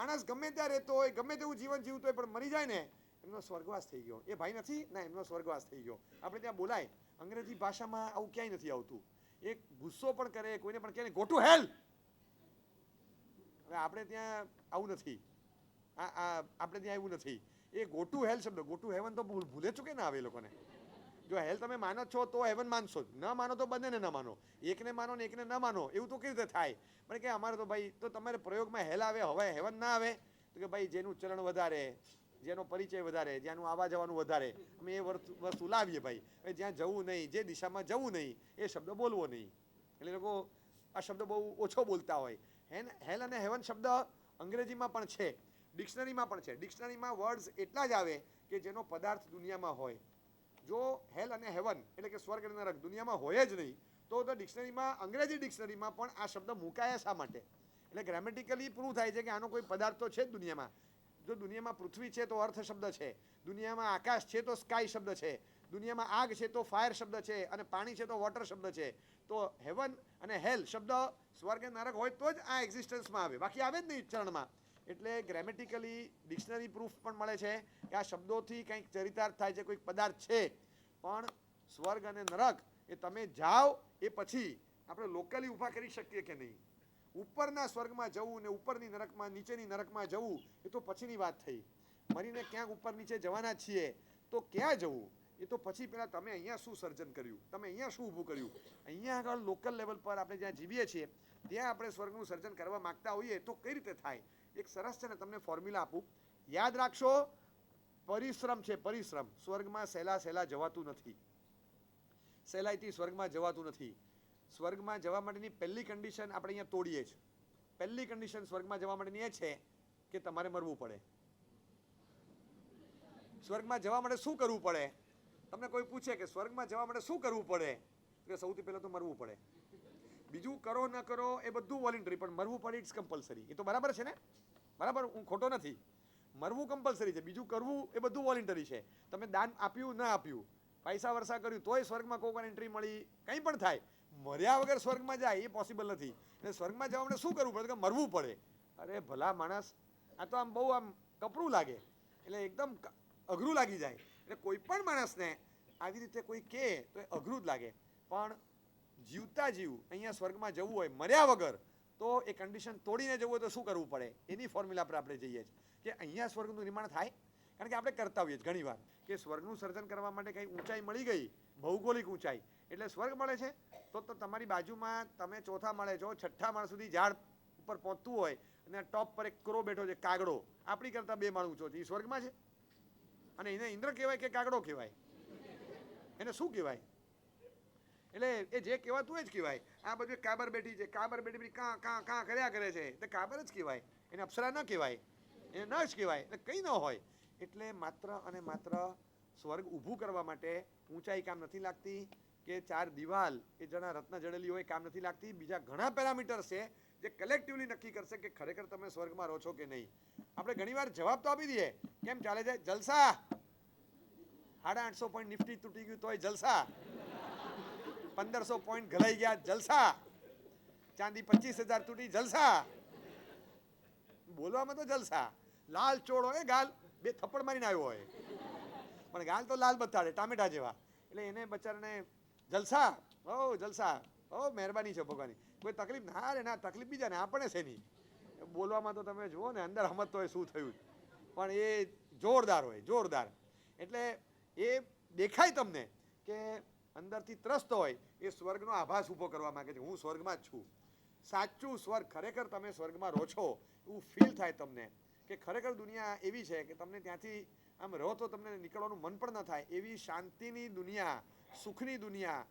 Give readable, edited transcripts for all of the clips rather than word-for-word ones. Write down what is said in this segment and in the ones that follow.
માણસ ગમે ત્યાં રહેતો હોય, ગમે તેવું જીવન જીવતો હોય, પણ મરી જાય ને એમનો સ્વર્ગવાસ થઈ ગયો. એ ભાઈ નથી ના, એમનો સ્વર્ગવાસ થઈ ગયો. આપણે ત્યાં બોલાય, અંગ્રેજી ભાષામાં આવું ક્યાંય નથી આવતું. એક ગુસ્સો પણ કરે, કોઈને પણ કહે ને ગો ટુ હેલ. હવે આપણે ત્યાં આવું નથી. આપણે ત્યાં એવું નથી. એ ગો ટુ હેલ શબ્દ, ગો ટુ હેવન તો ભૂલે ચૂકે ના આવે એ લોકોને. જો હેલ તમે માનો છો તો હેવન માનશો જ, ન માનો તો બંનેને ન માનો. એકને માનો ને એકને ન માનો એવું તો કેવી રીતે થાય? પણ કે અમારે તો ભાઈ, તો તમારે પ્રયોગમાં હેલ આવે, હવે હેવન ના આવે? તો કે ભાઈ જેનું ચલણ વધારે, જેનો પરિચય વધારે, જ્યાંનું આવવા જવાનું વધારે, અમે એ વસ્તુ લાવીએ ભાઈ. જ્યાં જવું નહીં, જે દિશામાં જવું નહીં એ શબ્દ બોલવો નહીં. એટલે લોકો આ શબ્દ બહુ ઓછો બોલતા હોય. હેલ અને હેવન શબ્દ અંગ્રેજીમાં પણ છે, ડિક્શનરીમાં પણ છે. ડિક્શનરીમાં વર્ડ્સ એટલા જ આવે કે જેનો પદાર્થ દુનિયામાં હોય. જો હેલ અને હેવન એટલે કે સ્વર્ગ અને નરક દુનિયામાં હોય જ નહીં, તો ડિક્શનરીમાં, અંગ્રેજી ડિક્શનરીમાં પણ આ શબ્દ મુકાયા શા માટે? એટલે ગ્રામેટિકલી પ્રૂવ થાય છે કે આનો કોઈ પદાર્થ તો છે જ દુનિયામાં. જો દુનિયામાં પૃથ્વી છે તો અર્થ શબ્દ છે, દુનિયામાં આકાશ છે તો સ્કાય શબ્દ છે, દુનિયામાં આગ છે તો ફાયર શબ્દ છે, અને પાણી છે તો વોટર શબ્દ છે. તો હેવન અને હેલ શબ્દ સ્વર્ગ અને નરક હોય તો જ આ એક્ઝિસ્ટન્સમાં આવે, બાકી આવે જ નહીં ચરણમાં. એટલે ગ્રામેટિકલી ડિક્શનરી પ્રૂફ પણ મળે છે કે આ શબ્દોથી કંઈક ચરિતાર્થ થાય છે, કોઈક પદાર્થ છે. પણ સ્વર્ગ અને નરક એ તમે જાઓ એ પછી આપણે લોકલી ઊભા કરી શકીએ કે નહીં? ઉપરના સ્વર્ગમાં જવું ને ઉપરની નરકમાં, નીચેની નરકમાં જવું એ તો પછીની વાત થઈ. મરીને ક્યાંક ઉપર નીચે જવાના છીએ તો ક્યાં જવું એ તો પછી. પહેલાં તમે અહીંયા શું સર્જન કર્યું, તમે અહીંયા શું ઊભું કર્યું? અહીંયા આગળ લોકલ લેવલ પર આપણે જ્યાં જીવીએ છીએ ત્યાં આપણે સ્વર્ગનું સર્જન કરવા માગતા હોઈએ તો કઈ રીતે થાય? એક સરસ છે ને, તમને ફોર્મ્યુલા આપું, યાદ રાખશો. પરિશ્રમ છે, પરિશ્રમ. સ્વર્ગમાં સહેલા જવાતું નથી, સહેલાઈથી સ્વર્ગમાં જવાતું નથી. સ્વર્ગમાં જવા માટેની પહેલી કન્ડિશન આપણે અહીંયા તોડીએ છીએ. પહેલી કન્ડિશન સ્વર્ગમાં જવા માટેની એ છે કે તમારે મરવું પડે. સ્વર્ગમાં જવા માટે શું કરવું પડે? તમને કોઈ પૂછે કે સ્વર્ગમાં જવા માટે શું કરવું પડે, કે સૌથી પહેલાં તો મરવું પડે. બીજું કરો ન કરો એ બધું વોલન્ટરી, પણ મરવું પડે ઇટ્સ કમ્પલસરી. એ તો બરાબર છે ને? બરાબર, હું ખોટો નથી. મરવું કમ્પલસરી છે, બીજું કરવું એ બધું વોલન્ટરી છે. તમે દાન આપ્યું ના આપ્યું, પૈસા વર્ષા કર્યું તોય સ્વર્ગમાં કોઈ એન્ટ્રી મળી, કંઈ પણ થાય, મર્યા વગર સ્વર્ગમાં જાય એ પોસિબલ નથી. એટલે સ્વર્ગમાં જવા માટે શું કરવું પડે? કે મરવું પડે. અરે ભલા માણસ, આ તો આમ બહુ આમ કપરું લાગે, એટલે એકદમ અઘરું લાગી જાય. એટલે કોઈ પણ માણસને આવી રીતે કોઈ કહે તો એ અઘરું જ લાગે. પણ જીવતા જીવ અહીંયા સ્વર્ગમાં જવું હોય મર્યા વગર, તો એ કન્ડિશન તોડીને જવું હોય તો શું કરવું પડે? એની ફોર્મ્યુલા પર આપણે જઈએ છીએ કે અહીંયા સ્વર્ગનું નિર્માણ થાય. કારણ કે આપણે કરતા હોઈએ ઘણી વાર કે સ્વર્ગનું સર્જન કરવા માટે કંઈ ઊંચાઈ મળી ગઈ, ભૌગોલિક ઊંચાઈ, એટલે સ્વર્ગ મળે છે. તો તમારી બાજુમાં તમે ચોથા માળે છો, છઠ્ઠા માળ સુધી ઝાડ ઉપર પહોંચતું હોય અને ટોપ પર એક ક્રો બેઠો છે, કાગડો, આપણી કરતાં 2 માળ ઊંચો છે, એ સ્વર્ગમાં છે. અને એને ઇન્દ્ર કહેવાય કે કાગડો કહેવાય? એને શું કહેવાય? એટલે એ જે કહેવાતું એ જ કહેવાય. આ બધું કાબર બેઠી છે, કાબર બેઠી કાં કાં કાં કર્યા કરે છે, એટલે કાબર જ કહેવાય, એને અપ્સરા ન કહેવાય, એને ન જ કહેવાય, એટલે કંઈ ન હોય. એટલે માત્ર અને માત્ર સ્વર્ગ ઊભું કરવા માટે ઊંચાઈ કામ નથી લાગતી, કે 4 દિવાલ એ જણા રત્ન જડેલી હોય કામ નથી લાગતી. બીજા ઘણા પેરામીટર્સ છે જે કલેક્ટિવલી નક્કી કરશે કે ખરેખર તમે સ્વર્ગમાં રહો છો કે નહીં. આપણે ઘણીવાર જવાબ તો આપી દઈએ, કેમ ચાલે છે? જલસા. 850 પોઈન્ટ નિફ્ટી તૂટી ગયું તોય જલસા, 1500 પોઈન્ટ ગલાઈ ગયા જલસા, ચાંદી 25,000 તૂટી જલસા. બોલવામાં તો જલસા. લાલ ચોળો એ ગાલ 2 થપ્પડ મારીને આવ્યો હોય, પણ ગાલ તો લાલ બતાડે ટામેટા જેવા. એટલે એને બચારાને જલસા, ઓ જલસા, ઓ મહેરબાની છે ભગવાનની, કોઈ તકલીફ ના રે ના, તકલીફ બીજા ને આપણે છે નહીં. બોલવામાં તો તમે જુઓ ને અંદર સમજતો હોય શું થયું, પણ એ જોરદાર હોય, જોરદાર. એટલે એ દેખાય તમને કે અંદરથી ત્રસ્ત હોય, એ સ્વર્ગનો આભાસ ઊભો કરવા માંગે છે, હું સ્વર્ગમાં જ છું. સાચું સ્વર્ગ, ખરેખર તમે સ્વર્ગમાં રહો છો એવું ફીલ થાય તમને, કે ખરેખર દુનિયા એવી છે કે તમને ત્યાંથી આમ રહો તો તમને નીકળવાનું મન પણ ન થાય. એવી શાંતિની દુનિયા, સુખની દુનિયા,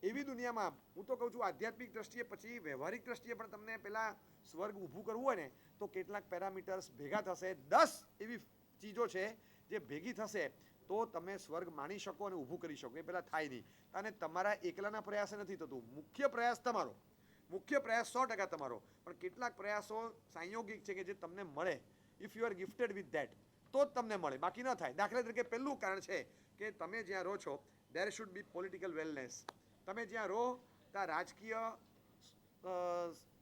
એવી દુનિયામાં હું તો કહું છું આધ્યાત્મિક દ્રષ્ટિએ પછી વ્યવહારિક દ્રષ્ટિએ પણ તમને પહેલાં સ્વર્ગ ઊભું કરવું હોય ને તો કેટલાક પેરામીટર્સ ભેગા થશે. 10 એવી ચીજો છે જે ભેગી થશે તો તમે સ્વર્ગ માણી શકો અને ઊભું કરી શકો. એ પહેલાં થાય નહીં. અને તમારા એકલાના પ્રયાસે નથી થતું. મુખ્ય પ્રયાસ તમારો, મુખ્ય પ્રયાસ 100% તમારો, પણ કેટલાક પ્રયાસો સંયોગિક છે કે જે તમને મળે. If you are gifted with that તો જ તમને મળે, બાકી ન થાય. દાખલા તરીકે પહેલું કારણ છે કે તમે જ્યાં રહો છો દેર શુડ બી પોલિટિકલ વેલનેસ. તમે જ્યાં રહો ત્યાં રાજકીય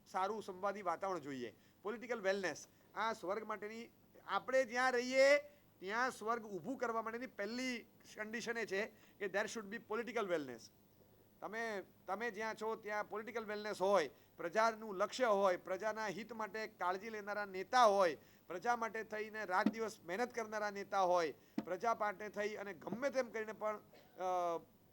સારું સંવાદી વાતાવરણ જોઈએ, પોલિટિકલ વેલનેસ. આ સ્વર્ગ માટેની, આપણે જ્યાં રહીએ ત્યાં સ્વર્ગ ઊભું કરવા માટેની પહેલી કન્ડિશન એ છે કે there should be political wellness. તમે જ્યાં છો ત્યાં પોલિટિકલ વેલનેસ હોય, પ્રજાનું લક્ષ્ય હોય, પ્રજાના હિત માટે કાળજી લેનારા નેતા હોય, પ્રજા માટે થઈને રાત દિવસ મહેનત કરનારા નેતા હોય, પ્રજા માટે થઈ અને ગમે તેમ કરીને પણ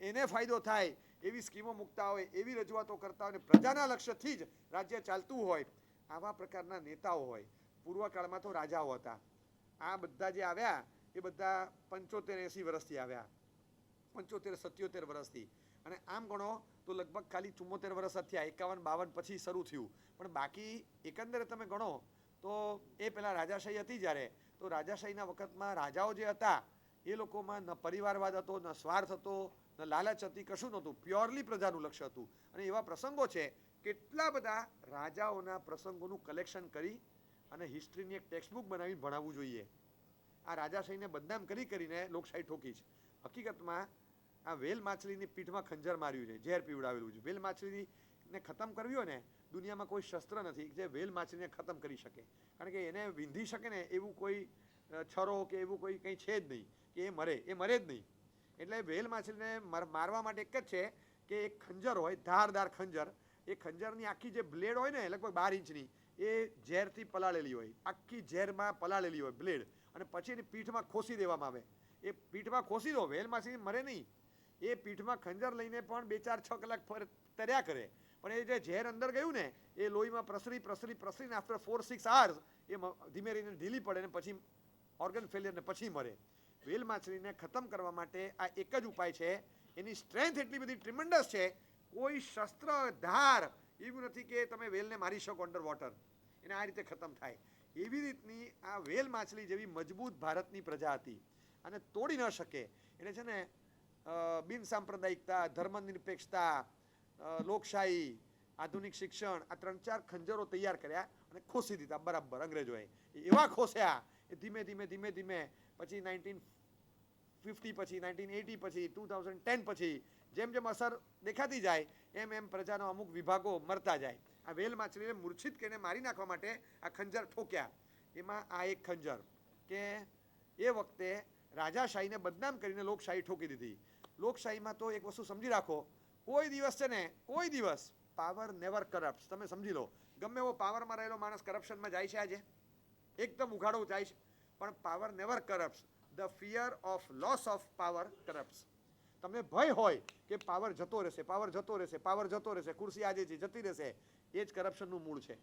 એને ફાયદો થાય એવી સ્કીમો મૂકતા હોય, એવી રજૂઆતો કરતા હોય, પ્રજાના લક્ષ્યથી જ રાજ્ય ચાલતું હોય, આવા પ્રકારના નેતાઓ હોય. પૂર્વકાળમાં તો રાજાઓ હતા. આ બધા જે આવ્યા એ બધા 75-80 વર્ષથી આવ્યા, 75-77 વર્ષથી. અને આમ ગણો તો લગભગ ખાલી 74 વર્ષ જ થયા, 51-52 પછી શરૂ થયું. પણ બાકી એકંદરે તમે ગણો તો એ પહેલાં રાજાશાહી હતી જ્યારે, તો રાજાશાહીના વખતમાં રાજાઓ જે હતા એ લોકોમાં ન પરિવારવાદ હતો, ન સ્વાર્થ હતો, ન લાલચ હતી, કશું નહોતું. પ્યોરલી પ્રજાનું લક્ષ્ય હતું. અને એવા પ્રસંગો છે, કેટલા બધા રાજાઓના પ્રસંગોનું કલેક્શન કરી અને હિસ્ટ્રીની એક ટેક્સ્ટબુક બનાવી ભણાવવું જોઈએ. આ રાજાશાહીને બદનામ કરીને લોકશાહી ઠોકી છે. હકીકતમાં આ વેલ માછલીની પીઠમાં ખંજર માર્યું છે, ઝેર પીવડાવેલું છે. વેલ માછલીને ખતમ કરવી હોય ને, દુનિયામાં કોઈ શસ્ત્ર નથી જે વેલ માછલીને ખતમ કરી શકે. કારણ કે એને વિંધી શકે ને એવું કોઈ છરો કે એવું કોઈ કંઈ છે જ નહીં કે એ મરે જ નહીં. એટલે વેલ માછલીને મારવા માટે એક જ છે કે એક ખંજર હોય, ધારદાર ખંજર. એ ખંજરની આખી જે બ્લેડ હોય ને લગભગ 12 ઇંચની, એ ઝેરથી પલાળેલી હોય, આખી ઝેરમાં પલાળેલી હોય બ્લેડ, અને પછી એની પીઠમાં ખોસી દેવામાં આવે. એ પીઠમાં ખોસી દો, વેલ માછલી મરે નહીં. એ પીઠમાં ખંજર લઈને પણ 2-4-6 કલાક તર્યા કરે, પણ એ જે ઝેર અંદર ગયું ને એ લોહીમાં પ્રસરીને આફ્ટર 4-6 hours એ ધીમે રહીને ઢીલી પડે ને પછી ઓર્ગન ફેલિયર ને પછી મરે. વેલ માછલીને ખતમ કરવા માટે આ એક જ ઉપાય છે. એની સ્ટ્રેન્થ એટલી બધી ટ્રિમેન્ડસ છે, કોઈ શસ્ત્ર ધાર એવું નથી કે તમે વેલને મારી શકો અંડર વોટર, એને આ રીતે ખતમ થાય. એવી રીતની આ વેલ માછલી જેવી મજબૂત ભારતની પ્રજા હતી અને તોડી ન શકે. એટલે છે ને બિન સાંપ્રદાયિકતા, ધર્મનિરપેક્ષતા, લોકશાહી, આધુનિક શિક્ષણ, આ 3-4 ખંજરો તૈયાર કર્યા અને ખોસી દીધા બરાબર અંગ્રેજોએ. એવા ખોસ્યા એ ધીમે ધીમે પછી 1950 પછી, 1980 પછી, 2010 પછી જેમ જેમ અસર દેખાતી જાય એમ પ્રજાના અમુક વિભાગો મરતા જાય. આ વેલ માછલીને મૂર્છિત કરીને મારી નાખવા માટે આ ખંજર ઠોક્યા. એમાં આ એક ખંજર કે એ વખતે રાજાશાહીને બદનામ કરીને લોકશાહી ઠોકી દીધી. લોકશાહીમાં તો એક વસ્તુ સમજી રાખો, કોઈ દિવસ છે ને, કોઈ દિવસ પાવર નેવર કરપ્ટ. તમે સમજી લો, ગમે એવો પાવરમાં રહેલો માણસ કરપ્શનમાં જાય છે આજે, એકદમ ઉઘાડો જાય છે, પણ power never corrupt. The fear of loss of power corrupt. તમને ભય હોય કે પાવર જતો રહેશે, ખુરશી આજે છે જતી રહેશે, એ જ કરપ્શનનું મૂળ છે.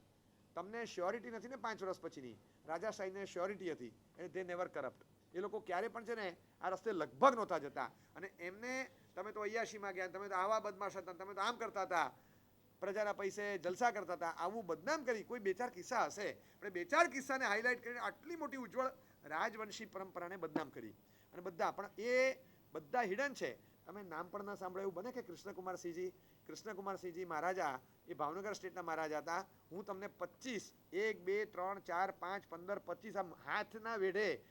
તમને શ્યોરિટી નથી ને 5 વર્ષ પછીની. રાજાશાહીને શ્યોરિટી હતી એટલે તે નેવર કરપ્ટ. એ લોકો ક્યારે પણ છે ને આ રસ્તે લગભગ નહોતા જતા. અને એમને તમે તો 88માં ગયા, તમે તો આવા બદમાશ હતા, તમે તો આમ કરતા હતા, પ્રજાના પૈસે જલસા કરતા હતા, આવું બદનામ કરી કોઈ 2-4 કિસ્સા હશે, પણ 2-4 કિસ્સાને હાઇલાઇટ કરીને આટલી મોટી ઉજ્જવળ રાજવંશી પરંપરાને બદનામ કરી. અને બધા હિડન છે. તમે નામ પણ ના સાંભળો એવું બને કે કૃષ્ણકુમારસિંહજી મહારાજા એ ભાવનગર સ્ટેટના મહારાજા હતા. હું તમને 25, 1, 2, 3, 4, 5, 15, 25 આમ હાથના વેઢે,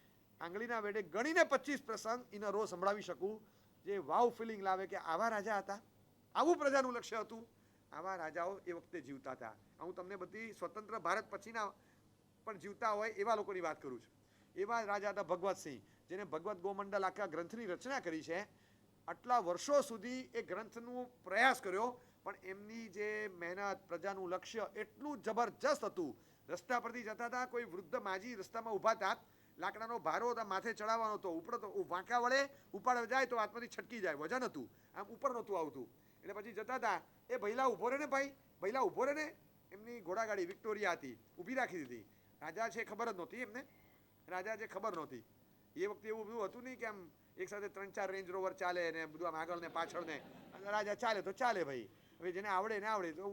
આંગળીના વેઢે ગણીને 25 પ્રસંગ ઇન રો સંભળાવી શકું, જે વાવ ફિલિંગ લાવે કે આવા રાજા હતા, આવું પ્રજાનું લક્ષ્ય હતું, આવા રાજાઓ એ વખતે જીવતા હતા. હું તમને બધી સ્વતંત્ર ભારત પછીના પણ જીવતા હોય એવા લોકોની વાત કરું છું. એવા રાજા હતા ભગવતસિંહ, જેને ભગવત ગોમંડલ આખા ગ્રંથની રચના કરી છે. આટલા વર્ષો સુધી એ ગ્રંથનો પ્રયાસ કર્યો, પણ એમની જે મહેનત, પ્રજાનું લક્ષ્ય એટલું જબરજસ્ત હતું. રસ્તા પરથી જતા હતા, કોઈ વૃદ્ધ માજી રસ્તામાં ઊભા હતા, લાકડાનો ભારો માથે ચડાવવાનો હતો, ઉપર તો વાંકા વડે ઉપાડ જાય તો હાથમાંથી છટકી જાય, વજન હતું, આમ ઉપર નહોતું આવતું. એટલે પછી જતા હતા, એ ભૈલા ઊભો રહે ને ભાઈ, ભૈલા ઊભો રહે ને. એમની ઘોડાગાડી વિક્ટોરિયા હતી, ઊભી રાખી દીધી. રાજા છે ખબર જ નહોતી એમને, રાજા છે ખબર નહોતી. એ વખતે એવું બધું હતું નહીં કે આમ એક સાથે 3-4 રેન્જ રોવર ચાલે ને બધું આમ આગળ ને પાછળ ને, રાજા ચાલે તો ચાલે ભાઈ. હવે જેને આવડે ને આવડે તો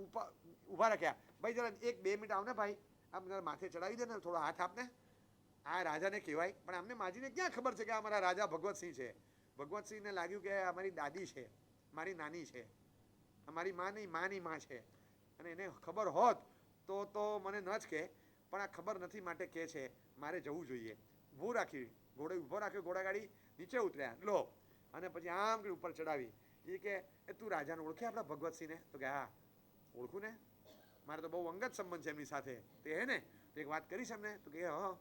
ઊભા રાખ્યા, ભાઈ જરા 1-2 મિનિટ આવ ને ભાઈ, આમ માથે ચડાવી દે ને, થોડો હાથ આપને. આ રાજાને કહેવાય. પણ આમને માજીને ક્યાં ખબર છે કે આ મારા રાજા ભગવતસિંહ છે. ભગવતસિંહને લાગ્યું કે અમારી દાદી છે, મારી નાની છે, અમારી માની માં છે, અને એને ખબર હોત તો મને ન જ કહે, પણ આ ખબર નથી માટે કહે છે, મારે જવું જોઈએ. ઊભો રાખ્યો ઘોડાગાડી, નીચે ઉતર્યા લો, અને પછી આમ કરી ઉપર ચડાવી. એ કે તું રાજાને ઓળખે આપણા ભગવતસિંહને? તો કે હા ઓળખું ને, મારે તો બહુ અંગત સંબંધ છે એમની સાથે. તે હે ને, તો એક વાત કરીશ એમને તો કે હ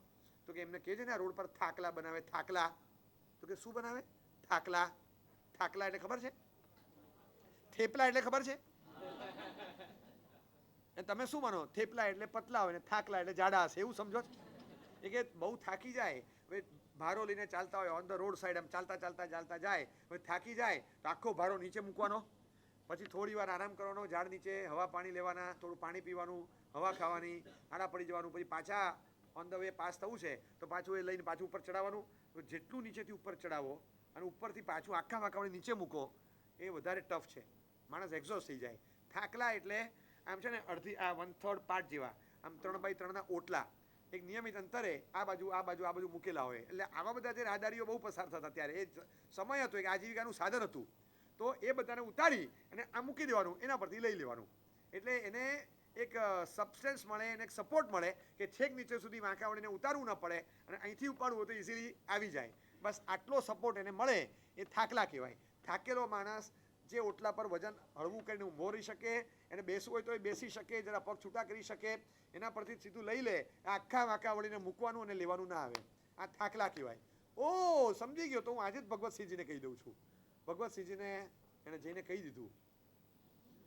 તો કે એમને કહેજે ને આ રોડ પર થાકલા બનાવે, થાકલા. તો કે શું બનાવે? થાકલા. થાકલા એટલે ખબર છે? થેપલા એટલે ખબર છે? તમે શું માનો? થેપલા એટલે પતલા હોય ને થાકલા એટલે જાડા હશે, એવું સમજો છો? એ કે બહુ થાકી જાય, હવે ભારો લઈને ચાલતા હોય ઓન ધ રોડ સાઈડ, આમ ચાલતા ચાલતા ચાલતા જાય, હવે થાકી જાય તો આખો ભારો નીચે મૂકવાનો, પછી થોડી વાર આરામ કરવાનો ઝાડ નીચે, હવા પાણી લેવાના, થોડું પાણી પીવાનું, હવા ખાવાની, આડા પડી જવાનું, પછી પાછા ઓન ધ વે પાસ થવું છે તો પાછું એ લઈને પાછું ઉપર ચડાવવાનું. તો જેટલું નીચેથી ઉપર ચડાવો અને ઉપરથી પાછું આખા વાંકાવળી નીચે મૂકો એ વધારે ટફ છે, માણસ એક્ઝોસ્ટ થઈ જાય. થાકલા એટલે આમ છે ને અડધી આ 1/3 પાર્ટ જેવા આમ 3x3ના ઓટલા એક નિયમિત અંતરે આ બાજુ મૂકેલા હોય. એટલે આવા બધા જે રાહદારીઓ બહુ પસાર થતા ત્યારે એ સમય હતો, એક આજીવિકાનું સાધન હતું, તો એ બધાને ઉતારી અને આ મૂકી દેવાનું, એના પરથી લઈ લેવાનું. એટલે એને એક સબસ્ટન્સ મળે, એને એક સપોર્ટ મળે કે છેક નીચે સુધી વાંકાવળીને ઉતારવું ન પડે અને અહીંથી ઉપાડવું હોય તો ઇઝીલી આવી જાય. બસ આટલો સપોર્ટ એને મળે એ થાકલા કહેવાય. થાકેલો માણસ જે ઓટલા પર વજન હળવું કરીને ઊભો રહી શકે, એને બેસવું હોય તો એ બેસી શકે, જરા પગ છૂટા કરી શકે, એના પરથી સીધું લઈ લે, આખા વાંકાવળીને મૂકવાનું અને લેવાનું ના આવે, આ થાકલા કહેવાય. ઓ સમજી ગયો, તો હું આજે જ ભગવતસિંહજીને કહી દઉં છું. ભગવતસિંહજીને એને જઈને કહી દીધું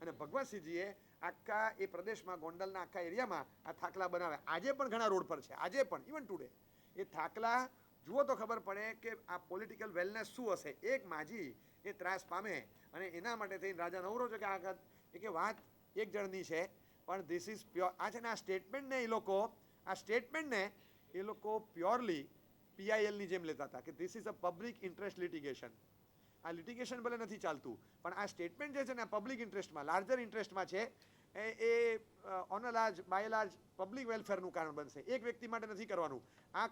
અને ભગવતસિંહજીએ આખા એ પ્રદેશમાં ગોંડલના આખા એરિયામાં આ થાકલા બનાવ્યા. આજે પણ ઘણા રોડ પર છે, આજે પણ ઇવન ટુડે એ થાકલા જુઓ તો ખબર પડે કે આ પોલિટિકલ વેલનેસ શું હશે. એક માજી એ ત્રાસ પામે અને એના માટે થઈને રાજા નવરો છે કે આ કે વાત એક જણની છે, પણ ધીસ ઇઝ પ્યોર. આ છે ને આ સ્ટેટમેન્ટને એ લોકો પ્યોરલી પીઆઈએલની જેમ લેતા હતા કે this is a public interest litigation. આ લિટિગેશન ભલે નથી ચાલતું, પણ આ સ્ટેટમેન્ટ જે છે ને પબ્લિક ઇન્ટરેસ્ટમાં, લાર્જર ઇન્ટરેસ્ટમાં છે, એ on a large by large public વેલફેરનું કારણ બનશે. એક વ્યક્તિ માટે નથી કરવાનું. આ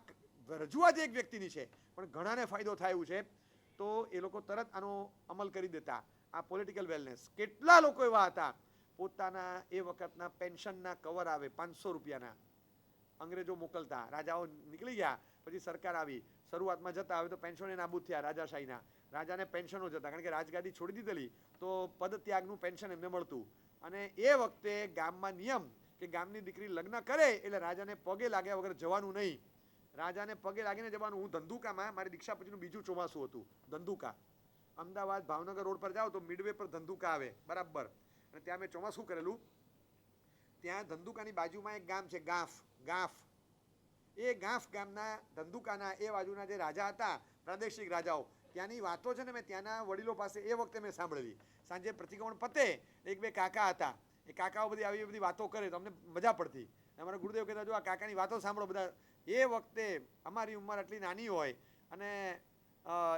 રજૂઆત એક વ્યક્તિની છે પણ ઘણાને ફાયદો થાય એવું છે, તો એ લોકો તરત આનો અમલ કરી દેતા. આ પોલિટિકલ વેલનેસ. કેટલા લોકો એવા હતા પોતાના એ વખતના પેન્શનના કવર આવે 500 રૂપિયાના, અંગ્રેજો મોકલતા, રાજાઓ નીકળી ગયા પછી સરકાર આવી, શરૂઆતમાં જતા, હવે તો પેન્શનો નાબૂદ થયા રાજાશાહીના, રાજાને પેન્શનો જતા કારણ કે રાજગાદી છોડી દીધેલી તો પદત્યાગનું પેન્શન એમને મળતું. અને એ વખતે ગામમાં નિયમ કે ગામની દીકરી લગ્ન કરે એટલે રાજાને પગે લાગ્યા વગર જવાનું નહીં. રાજાને પગે લાગીને જવાનું. હું ધંધુકામાં, મારી દીક્ષા પછીનું બીજું ચોમાસું હતું, ધંધુકા, અમદાવાદ ભાવનગર રોડ પર જાઓ તો મિડવે પર ધંધુકા આવે બરાબર, અને ત્યાં મેં ચોમાસું કરેલું. ત્યાં ધંધુકાની બાજુમાં એક ગામ છે ગાફ. એ ગાફ ગામના ધંધુકાના એ બાજુના જે રાજા હતા, પ્રાદેશિક રાજાઓ, ત્યાંની વાતો છે ને મેં ત્યાંના વડીલો પાસે એ વખતે મેં સાંભળેલી. સાંજે પ્રતિક્રમણ પતે, એક બે કાકા હતા, એ કાકાઓ બધી આવી બધી વાતો કરે તો અમને મજા પડતી. અમારા ગુરુદેવ કહેતા જો આ કાકાની વાતો સાંભળો બધા. એ વખતે અમારી ઉંમર આટલી નાની હોય અને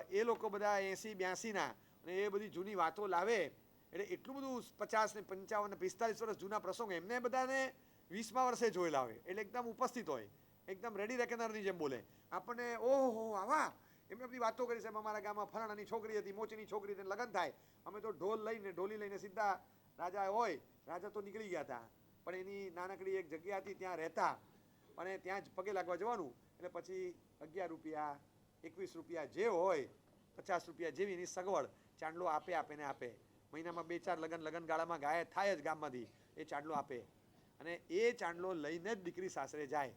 એ લોકો બધા 80-82ના અને એ બધી જૂની વાતો લાવે, એટલે એટલું બધું 50 ને 55 ને 45 વર્ષ જૂના પ્રસંગ એમને બધાને 20મા વર્ષે જોયેલા હોય, એટલે એકદમ ઉપસ્થિત હોય, એકદમ રેડી રેકનરની જેમ બોલે. આપણને ઓહો આવા એમને બધી વાતો કરી. સાહેબ અમારા ગામમાં ફલાણાની છોકરી હતી, મોચીની છોકરી હતી, લગ્ન થાય, અમે તો ઢોલી લઈને સીધા રાજા હોય, રાજા તો નીકળી ગયા હતા પણ એની નાનકડી એક જગ્યા હતી ત્યાં રહેતા અને ત્યાં જ પગે લાગવા જવાનું. એટલે પછી 11 રૂપિયા 21 રૂપિયા જે હોય, 50 રૂપિયા જેવી એની સગવડ, ચાંદલો આપે. મહિનામાં 2-4 લગનગાળામાં ગાય થાય જ ગામમાંથી, એ ચાંદલો આપે અને એ ચાંદલો લઈને જ દીકરી સાસરે જાય.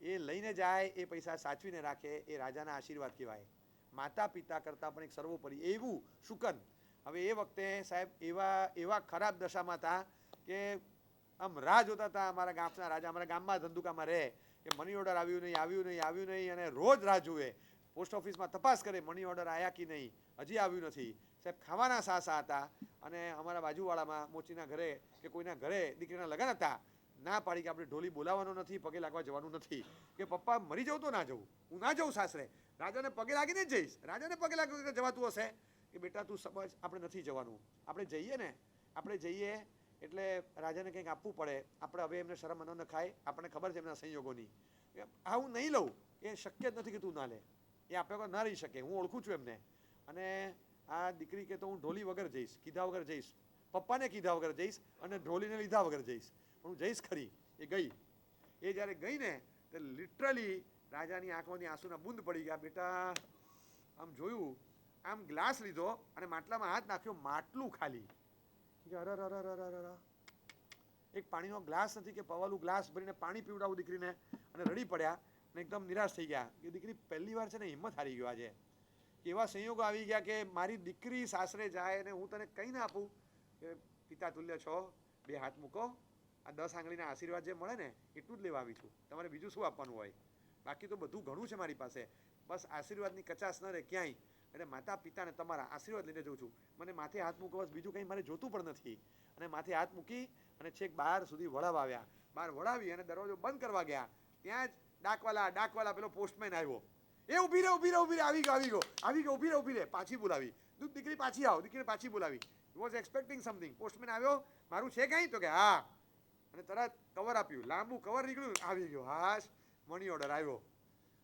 એ લઈને જાય, એ પૈસા સાચવીને રાખે, એ રાજાના આશીર્વાદ કહેવાય. માતા પિતા કરતાં પણ એક સર્વોપરી એવું શુકન. હવે એ વખતે સાહેબ એવા ખરાબ દશામાં હતા કે આમ રાહ જોતા હતા અમારા ગામના રાજા, અમારા ગામમાં ધંધુકામાં રહે કે મની ઓર્ડર આવ્યું નહીં અને રોજ રાહ જુએ. પોસ્ટ ઓફિસમાં તપાસ કરે મની ઓર્ડર આવ્યા કે નહીં, હજી આવ્યું નથી. સાહેબ ખાવાના સા હતા અને અમારા બાજુવાળામાં મોચીના ઘરે કે કોઈના ઘરે દીકરીના લગ્ન હતા, ના પાડી કે આપણે ઢોલી બોલાવવાનો નથી, પગે લાગવા જવાનું નથી. કે પપ્પા મરી જાઉં તો ના જવું, હું ના જઉં સાસરે, રાજાને પગે લાગીને જ જઈશ. રાજાને પગે લાગી જવાતું હશે કે બેટા તું સમજ આપણે નથી જવાનું. આપણે જઈએ એટલે રાજાને કંઈક આપવું પડે. આપણે હવે એમને શરમ ન ખાય, આપણને ખબર છે એમના સંયોગોની. આ હું નહીં લઉં એ શક્ય જ નથી કે તું ના લે, એ આપણે વગર ના રહી શકે, હું ઓળખું છું એમને. અને આ દીકરી કે તો હું ઢોલી વગર જઈશ, કીધા વગર જઈશ, પપ્પાને કીધા વગર જઈશ અને ઢોલીને લીધા વગર જઈશ, પણ હું જઈશ ખરી. એ ગઈ. એ જ્યારે ગઈ ને તો લિટરલી રાજાની આંખોની આંસુના બૂંદ પડી ગયા. બેટા આમ જોયું, આમ ગ્લાસ લીધો અને માટલામાં હાથ નાખ્યો, માટલું ખાલી. એક પાણીનો ગ્લાસ નથી કે પવાલું ગ્લાસ ભરીને પાણી પીવડાવું દીકરીને અને રડી પડ્યા ને એકદમ નિરાશ થઈ ગયા કે દીકરી પહેલી વાર છે ને હિંમત હારી ગયો આજે. એવા સંયોગો આવી ગયા કે મારી દીકરી સાસરે જાય અને હું તને કંઈ ના આપું કે પિતા તુલ્ય છો, 2 હાથ મૂકો, આ 10 આંગળીના આશીર્વાદ જે મળે ને એટલું જ લેવા આવી છું, તમારે બીજું શું આપવાનું હોય, બાકી તો બધું ઘણું છે મારી પાસે, બસ આશીર્વાદની કચાશ ન રહે ક્યાંય. એટલે માતા પિતાને તમારા આશીર્વાદ લઈને જઉં છું, મને માથે હાથ મૂકો, બસ બીજું કંઈ મારે જોતું પણ નથી. અને માથે હાથ મૂકી અને છેક બહાર સુધી વળાવ આવ્યા. બહાર વળાવી અને દરવાજો બંધ કરવા ગયા, ત્યાં જ ડાકવાલા પેલો પોસ્ટમેન આવ્યો. એ ઊભી રે આવી ગયો, ઊભી રે પાછી બોલાવી, દીકરી પાછી આવો, દીકરી પાછી બોલાવી. Was expecting something. પોસ્ટમેન આવ્યો, મારું છે કાંઈ? તો કે હા. અને તરત કવર આપ્યું, લાંબુ કવર નીકળ્યું, આવી ગયો, હાશ મની ઓર્ડર આવ્યો.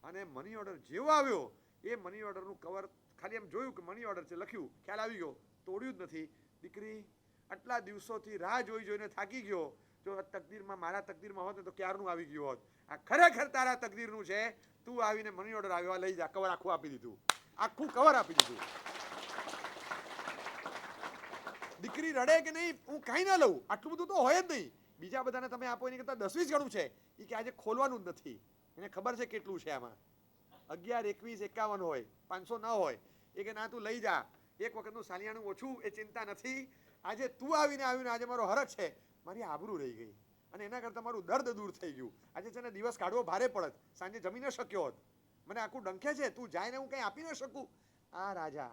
અને મની ઓર્ડર જેવો આવ્યો એ મની ઓર્ડરનું કવર ખાલી એમ જોયું કે મની ઓર્ડર છે લખ્યું, ખ્યાલ આવી ગયો, તોડ્યું જ નથી. દીકરી આટલા દિવસોથી રાહ જોઈને થાકી ગયો, જો તકદીરમાં મારા તકદીરમાં હોત ને તો ક્યારનું આવી ગયું હોત. આ ખરેખર તારા તકદીરનું છે, તું આવીને મની ઓર્ડર આવ્યો, લઈ જા. કવર આખું આપી દીધું, આખું કવર આપી દીધું. દીકરી રડે કે નહીં, હું કાંઈ ના લઉં, આટલું બધું તો હોય જ નહીં. બીજા બધાને તમે આપો એની કરતાં 10-20 ગણું છે. એ કે આજે ખોલવાનું જ નથી, એને ખબર છે કેટલું છે આમાં. 11, 21, 51 હોય, 500 ન હોય. એ કે ના તું લઈ જા, એક વખતનું સાલિયાણું ઓછું, એ ચિંતા નથી. આજે તું આવીને આજે મારો હરખ છે, મારી આબરૂ રહી ગઈ અને એના કરતાં મારું દર્દ દૂર થઈ ગયું. આજે છે ને દિવસ કાઢવો ભારે પડત, સાંજે જમી ન શક્યો હોત, મને આખું ડંખે છે, તું જાય ને હું કંઈ આપી ન શકું. આ રાજા,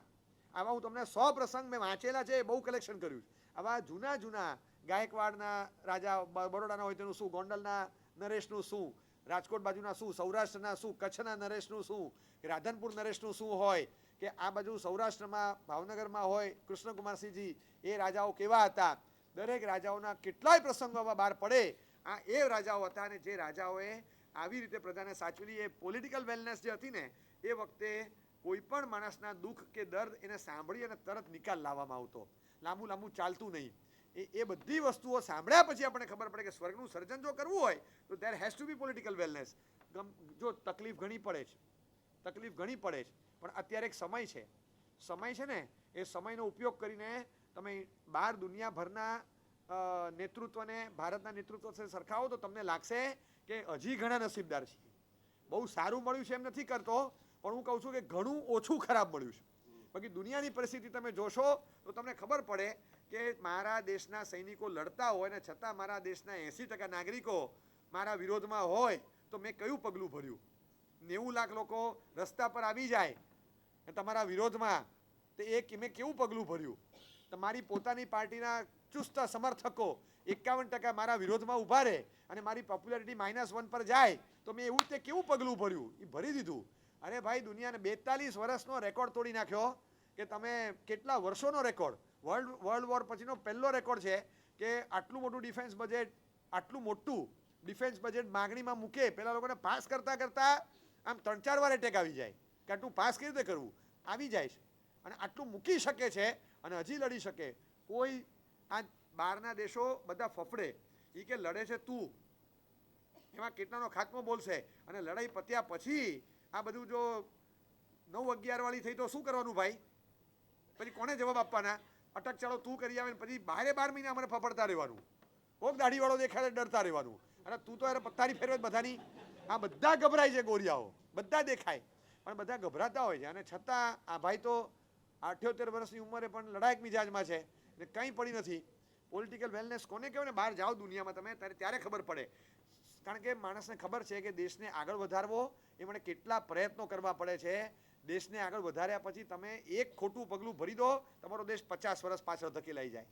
આવા હું તમને 100 પ્રસંગ મેં વાંચેલા છે, બહુ કલેક્શન કર્યું. આવા જૂના ગાયકવાડના રાજા, બરોડાના હોય તેનું શું, ગોંડલના નરેશનું શું, રાજકોટ બાજુના શું, સૌરાષ્ટ્રના શું, કચ્છના નરેશનું શું, રાધનપુર નરેશનું શું હોય, કે આ બાજુ સૌરાષ્ટ્રમાં ભાવનગરમાં હોય કૃષ્ણકુમારસિંહજી, એ રાજાઓ કેવા હતા. દરેક રાજાઓના કેટલાય પ્રસંગો બહાર પડે. આ એ રાજાઓ હતા અને જે રાજાઓએ આવી રીતે પ્રજાને સાચવેલી. એ પોલિટિકલ વેલનેસ જે હતી ને, એ વખતે કોઈ પણ માણસના દુઃખ કે દર્દ એને સાંભળી અને તરત નિકાલ લાવવામાં આવતો, લાંબુ ચાલતું નહીં. એ બધી વસ્તુઓ સાંભળ્યા પછી આપણને ખબર પડે કે સ્વર્ગનું સર્જન જો કરવું હોય તો there has to be political wellness. જો તકલીફ ઘણી પડે છે, પણ અત્યારે એક સમય છે ને, એ સમયનો ઉપયોગ કરીને તમે બહાર દુનિયાભરના નેતૃત્વને ભારતના નેતૃત્વ સાથે સરખાવો તો તમને લાગશે કે હજી ઘણા નસીબદાર છીએ. બહુ સારું મળ્યું છે એમ નથી કરતો, પણ હું કહું છું કે ઘણું ઓછું ખરાબ મળ્યું છે. બાકી દુનિયાની પરિસ્થિતિ તમે જોશો તો તમને ખબર પડે કે મારા દેશના સૈનિકો લડતા હોય ને છતાં મારા દેશના 80% નાગરિકો મારા વિરોધમાં હોય તો મેં કયું પગલું ભર્યું? 90 લાખ લોકો રસ્તા પર આવી જાય તમારા વિરોધમાં, તો મેં કેવું પગલું ભર્યું? તમારી પોતાની પાર્ટીના ચુસ્ત સમર્થકો 51% મારા વિરોધમાં ઊભા રહે અને મારી પોપ્યુલારિટી -1 પર જાય તો મેં એવું તે કેવું પગલું ભર્યું? એ ભરી દીધું. અરે ભાઈ, દુનિયાને 42 વર્ષનો રેકોર્ડ તોડી નાખ્યો. કે તમે કેટલા વર્ષોનો રેકોર્ડ, વર્લ્ડ વોર પછીનો પહેલો રેકોર્ડ છે કે આટલું મોટું ડિફેન્સ બજેટ માગણીમાં મૂકે. પેલા લોકોને પાસ કરતા આમ 3-4 વાર એટેક આવી જાય કે આટલું પાસ કેવી રીતે કરવું, આવી જાય છે. અને આટલું મૂકી શકે છે અને હજી લડી શકે. કોઈ આ બહારના દેશો બધા ફફડે, એ કે લડે છે તું, એમાં કેટલાનો ખાત્મો બોલશે. અને લડાઈ પત્યા પછી આ બધું જો 9-11 વાળી થઈ તો શું કરવાનું ભાઈ? પછી કોને જવાબ આપવાના? અટક ચાલો તું કરી આવે, પછી 12 મહિના અમારે ફફડતા રહેવાનું, કોક દાઢીવાળો દેખાડે ડરતા રહેવાનું. અને તું તો યાર પત્તારી ફેરવે બધાની. આ બધા ગભરાય છે, ગોરિયાઓ બધા દેખાય પણ બધા ગભરાતા હોય છે. અને છતાં આ ભાઈ તો 78 વર્ષની ઉંમરે પણ લડાયક મિજાજમાં છે ને કંઈ પડી નથી. પોલિટિકલ વેલનેસ કોને કહેવાય ને? બહાર જાઓ દુનિયામાં તમે ત્યારે ખબર પડે. કારણ કે માણસને ખબર છે કે દેશને આગળ વધારવો એ મને કેટલા પ્રયત્નો કરવા પડે છે. દેશને આગળ વધાર્યા પછી તમે એક ખોટું પગલું ભરી દો, તમારો દેશ 50 વર્ષ પાછળ ધકેલાઈ જાય.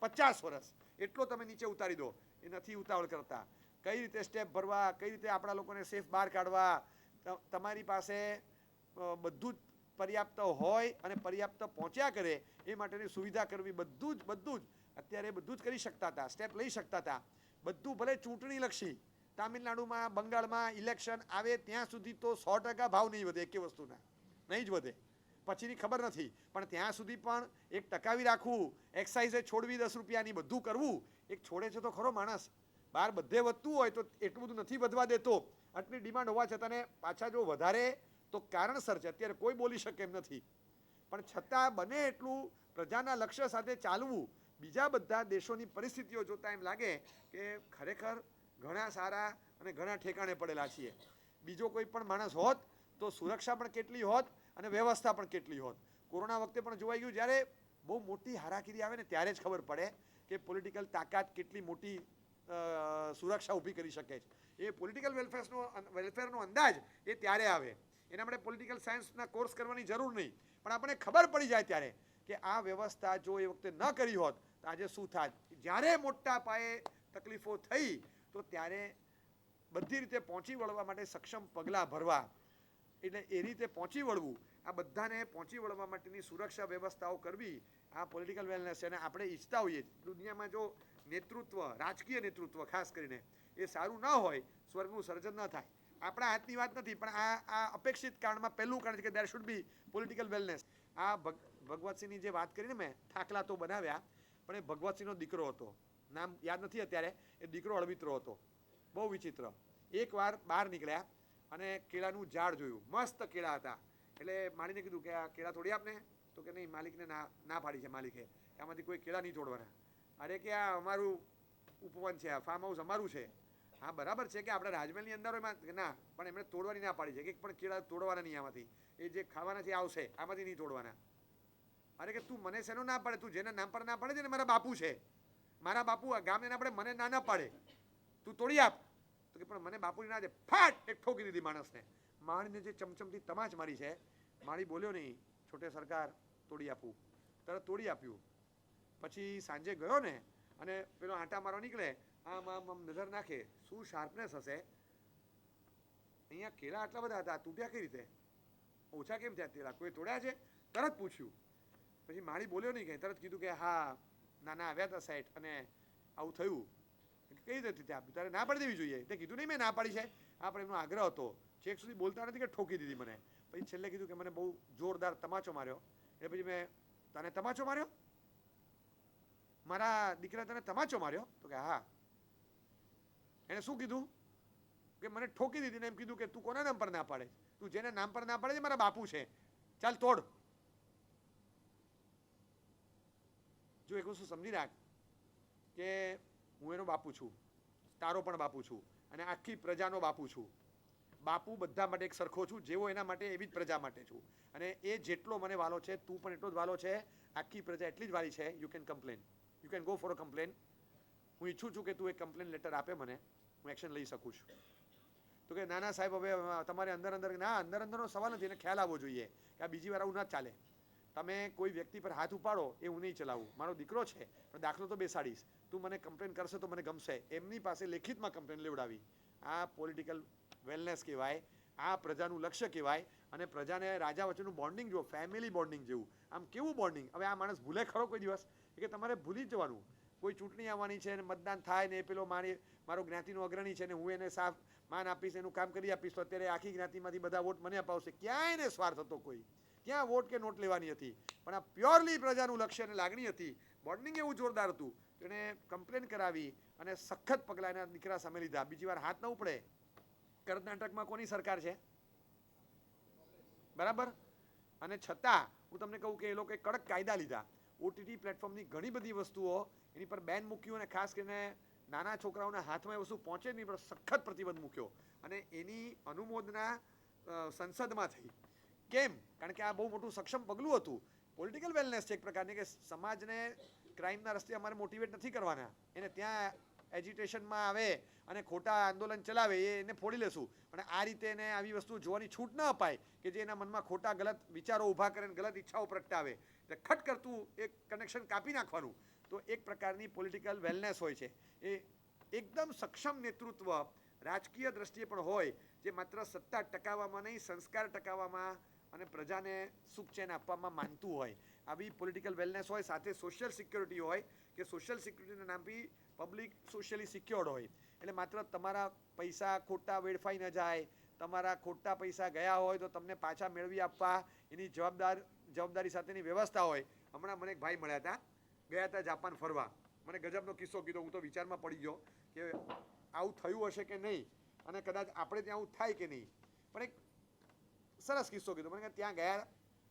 50 વર્ષ એટલો તમે નીચે ઉતારી દો. એ નથી ઉતાવળ કરતા. કઈ રીતે સ્ટેપ ભરવા, કઈ રીતે આપણા લોકોને સેફ બહાર કાઢવા, તમારી પાસે બધું જ પર્યાપ્ત હોય અને પર્યાપ્ત પહોંચ્યા કરે એ માટેની સુવિધા કરવી, બધું જ અત્યારે બધું જ કરી શકતા હતા, સ્ટેપ લઈ શકતા હતા. બધું ભલે ચૂંટણી લક્ષી, તામિલનાડુમાં, બંગાળમાં ઇલેક્શન આવે ત્યાં સુધી તો 100% ભાવ નહીં વધે, એકે વસ્તુના નહીં જ વધે. પછીની ખબર નથી, પણ ત્યાં સુધી પણ એક ટકાવી રાખવું, એક્સાઇઝે છોડવી 10 રૂપિયાની, બધું કરવું. એક છોડે છે તો ખરો માણસ. બહાર બધે વધતું હોય તો એટલું બધું નથી વધવા દેતો. આટલી ડિમાન્ડ હોવા છતાં પાછા જો વધારે તો કારણસર છે. અત્યારે કોઈ બોલી શકે એમ નથી, પણ છતાં બને એટલું પ્રજાના લક્ષ્ય સાથે ચાલવું. બીજા બધા દેશોની પરિસ્થિતિઓ જોતાં એમ લાગે કે ખરેખર ઘણા સારા અને ઘણા ઠેકાણે પડેલા છીએ. બીજો કોઈ પણ માણસ હોત તો સુરક્ષા પણ કેટલી હોત અને વ્યવસ્થા પણ કેટલી હોત. કોરોના વખતે પણ જોવાઈ ગયું, જ્યારે બહુ મોટી હારાકીરી આવે ને ત્યારે જ ખબર પડે કે પોલિટિકલ તાકાત કેટલી મોટી સુરક્ષા ઊભી કરી શકે છે. એ પોલિટિકલ વેલફેરનો અંદાજ એ ત્યારે આવે. એના માટે પોલિટિકલ સાયન્સના કોર્સ કરવાની જરૂર નહીં, પણ આપણે ખબર પડી જાય ત્યારે કે આ વ્યવસ્થા જો એ વખતે ન કરી હોત તો આજે શું થાત. જ્યારે મોટા પાયે તકલીફો થઈ તો ત્યારે બધી રીતે પહોંચી વળવા માટે સક્ષમ પગલાં ભરવા, એટલે એ રીતે પહોંચી વળવું, આ બધાને પહોંચી વળવા માટેની સુરક્ષા વ્યવસ્થાઓ કરવી, આ પોલિટિકલ વેલનેસ છે. અને આપણે ઈચ્છતા હોઈએ દુનિયામાં જો નેતૃત્વ, રાજકીય નેતૃત્વ ખાસ કરીને એ સારું ન હોય, સ્વર્ગનું સર્જન ન થાય. આપણા હાથની વાત નથી, પણ આ અપેક્ષિત કારણમાં પહેલું કારણ છે કે દેર શુડ બી પોલિટિકલ વેલનેસ. આ ભગવતસિંહની જે વાત કરીને મેં થાકલા તો બનાવ્યા, પણ એ ભગવતસિંહનો દીકરો હતો, નામ યાદ નથી અત્યારે. એ દીકરો અળવિત્રો હતો, બહુ વિચિત્ર. એકવાર બહાર નીકળ્યા અને કેળાનું ઝાડ જોયું, મસ્ત કેળા હતા. એટલે માળીને કીધું કે આ કેળા તોડી આપને. તો કે નહીં, માલિકને ના પાડી છે માલિકે, આમાંથી કોઈ કેળા નહીં તોડવાના. અરે કે આ અમારું ઉપવન છે, આ ફાર્મ હાઉસ અમારું છે. હા બરાબર છે કે આપણે રાજમહેલની અંદર હોય, ના, પણ એમણે તોડવાની ના પાડી છે કે એક પણ કેળા તોડવાના નહીં આમાંથી, એ જે ખાવાના છે આવશે, આમાંથી નહીં તોડવાના. અરે કે તું મને શેનો ના પાડે, તું જેના નામ પર ના પાડે છે ને મારા બાપુ છે, મારા બાપુ આ ગામને ના પાડે, મને ના પાડે, તું તોડી આપ. તો કે પણ મને બાપુની ના દે. ફાટ એક ઠોકી દીધી માણસને. માણીને જે ચમચમથી તમાચ મારી છે, માળી બોલ્યો નહીં, છોટે સરકાર તોડી આપું. તરત તોડી આપ્યું. પછી સાંજે ગયો ને અને પેલો આંટા મારવા નીકળે, આમ આમ આમ નજર નાખે, શું શાર્પનેસ હશે. અહીંયા કેળા આટલા બધા હતા, તૂટ્યા કઈ રીતે, ઓછા કેમ થયા કેળા, કોઈ તોડ્યા છે? તરત પૂછ્યું. પછી માળી બોલ્યો નહીં, કંઈ. તરત કીધું કે હા નાના આવ્યા હતા સાહેબ અને આવું થયું. કઈ રીતે ત્યાં તારે ના પાડી દેવી જોઈએ. તે કીધું નહીં મેં ના પાડી છે, આ પણ એમનો આગ્રહ હતો. છેક સુધી બોલતા નથી કે ઠોકી દીધી મને. પછી છેલ્લે કીધું કે મને બહુ જોરદાર તમાચો માર્યો. એટલે પછી મેં, તને તમાચો માર્યો, મારા દીકરા તને તમાચો માર્યો? તો કે હા. એને શું કીધું કે મને ઠોકી દીધી ને એમ કીધું કે તું કોના નામ પર ના પાડે, તું જેના નામ પર ના પાડે છે મારા બાપુ છે, ચાલ તોડ. જો એક વસ્તુ સમજી રાખ કે હું એનો બાપુ છું, તારો પણ બાપુ છું અને આખી પ્રજાનો બાપુ છું. બાપુ બધા માટે એક સરખો છું, જેવો એના માટે એવી જ પ્રજા માટે છું. અને એ જેટલો મને વાલો છે, તું પણ એટલો જ વાલો છે, આખી પ્રજા એટલી જ વાલી છે. You can complain, you can go for a complain. હું ઈચ્છું છું કે તું એક કમ્પ્લેન લેટર આપે મને, હું એક્શન લઈ શકું છું. તો કે ના ના સાહેબ, હવે તમારે અંદર ના, અંદરનો સવાલ નથી, એને ખ્યાલ આવવો જોઈએ કે આ બીજી વાર આવું ના ચાલે. તમે કોઈ વ્યક્તિ પર હાથ ઉપાડો એ હું નહીં ચલાવું, મારો દીકરો છે પણ દાખલો તો બેસાડીશ. તું મને કમ્પ્લેન કરશે તો મને ગમશે. એમની પાસે લેખિતમાં કમ્પ્લેન લેવડાવી. આ પોલિટિકલ વેલનેસ કહેવાય, આ પ્રજાનું લક્ષ્ય કહેવાય. અને પ્રજાને રાજા વચ્ચેનું બોન્ડિંગ જુઓ, ફેમિલી બોન્ડિંગ જેવું. આમ કેવું બોન્ડિંગ? હવે આ માણસ ભૂલે ખરો કોઈ દિવસ? કે તમારે ભૂલી જ જવાનું. કોઈ ચૂંટણી આવવાની છે ને મતદાન થાય ને એ પેલો મારો જ્ઞાતિનો અગ્રણી છે ને હું એને સાફ માન આપીશ, એનું કામ કરી આપીશ, તો અત્યારે આખી જ્ઞાતિમાંથી બધા વોટ મને અપાવશે. ક્યાંય એને સ્વાર્થ હતો કોઈ, ક્યાં વોટ કે નોટ લેવાની હતી, પણ આ પ્યોરલી પ્રજાનું લક્ષ્ય અને લાગણી હતી. બોન્ડિંગ એવું જોરદાર હતું. એને કમ્પ્લેન કરાવી અને સખત પગલાં એના દીકરા સામે લીધા. બીજી વાર હાથ ન ઉપડે. કર્ણાટકમાં કોની સરકાર છે? બરાબર. અને છતાં હું તમને કહું કે એ લોકોએ કડક કાયદા લીધા. ઓટીટી પ્લેટફોર્મની ઘણી બધી વસ્તુઓ એની પર બેન મૂક્યું અને ખાસ કરીને નાના છોકરાઓના હાથમાં એ વસ્તુ પહોંચે નહીં, પણ સખત પ્રતિબંધ મૂક્યો. અને એની અનુમોદના સંસદમાં થઈ. કેમ? કારણ કે આ બહુ મોટું સક્ષમ પગલું હતું. પોલિટિકલ વેલનેસ છે એક પ્રકારની, કે સમાજને ક્રાઇમના રસ્તે અમારે મોટિવેટ નથી કરવાના. એને ત્યાં એજિટેશનમાં આવે અને ખોટા આંદોલન ચલાવે એને ફોડી લેશું, પણ આ રીતે એને આવી વસ્તુ જોવાની છૂટ ન અપાય કે જે એના મનમાં ખોટા ગલત વિચારો ઊભા કરે, ગલત ઈચ્છાઓ પ્રગટાવે. એટલે ખટ કરતું એક કનેક્શન કાપી નાખવાનું. તો એક પ્રકારની પોલિટિકલ વેલનેસ હોય છે. એ એકદમ સક્ષમ નેતૃત્વ રાજકીય દ્રષ્ટિએ પણ હોય, જે માત્ર સત્તા ટકાવવામાં નહીં, સંસ્કાર ટકાવવામાં અને પ્રજાને સુખ ચેન આપવામાં માનતું હોય. આવી પોલિટિકલ વેલનેસ હોય. સાથે સોશિયલ સિક્યોરિટી હોય કે સોશિયલ સિક્યુરિટીના નામથી પબ્લિક સોશિયલી સિક્યોર્ડ હોય. એટલે માત્ર તમારા પૈસા ખોટા વેડફાઈ ન જાય, તમારા ખોટા પૈસા ગયા હોય તો તમને પાછા મેળવી આપવા એની જવાબદારી સાથેની વ્યવસ્થા હોય. હમણાં મને એક ભાઈ મળ્યા હતા, ગયા હતા જાપાન ફરવા. મને ગજબનો કિસ્સો કીધો. હું તો વિચારમાં પડી ગયો કે આવું થયું હશે કે નહીં, અને કદાચ આપણે ત્યાં આવું થાય કે નહીં. પણ એક સરસ કિસ્સો કીધો મને કે ત્યાં ગયા